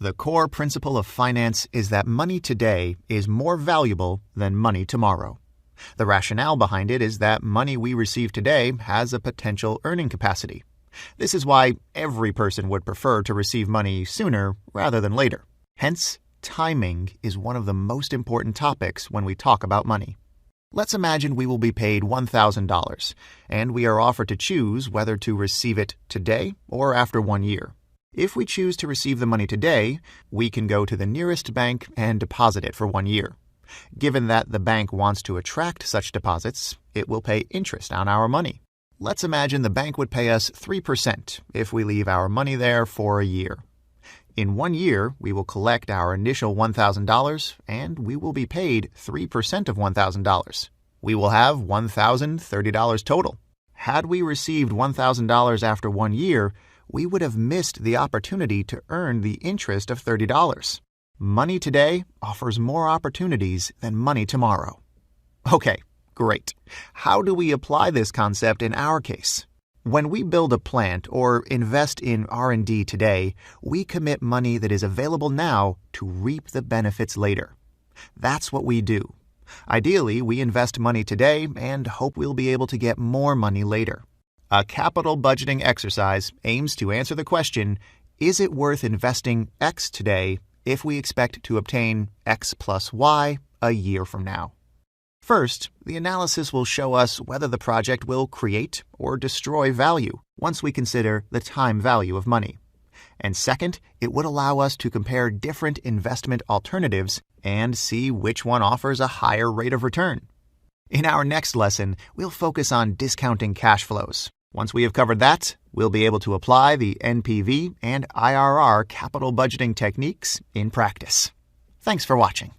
The core principle of finance is that money today is more valuable than money tomorrow. The rationale behind it is that money we receive today has a potential earning capacity. This is why every person would prefer to receive money sooner rather than later. Hence, timing is one of the most important topics when we talk about money. Let's imagine we will be paid $1,000, and we are offered to choose whether to receive it today or after 1 year. If we choose to receive the money today, we can go to the nearest bank and deposit it for 1 year. Given that the bank wants to attract such deposits, it will pay interest on our money. Let's imagine the bank would pay us 3% if we leave our money there for a year. In 1 year, we will collect our initial $1,000 and we will be paid 3% of $1,000. We will have $1,030 total. Had we received $1,000 after 1 year, we would have missed the opportunity to earn the interest of $30. Money today offers more opportunities than money tomorrow. Okay, great. How do we apply this concept in our case? When we build a plant or invest in R&D today, we commit money that is available now to reap the benefits later. That's what we do. Ideally, we invest money today and hope we'll be able to get more money later. A capital budgeting exercise aims to answer the question, is it worth investing X today if we expect to obtain X plus Y a year from now? First, the analysis will show us whether the project will create or destroy value once we consider the time value of money. And second, it would allow us to compare different investment alternatives and see which one offers a higher rate of return. In our next lesson, we'll focus on discounting cash flows. Once we have covered that, we'll be able to apply the NPV and IRR capital budgeting techniques in practice. Thanks for watching.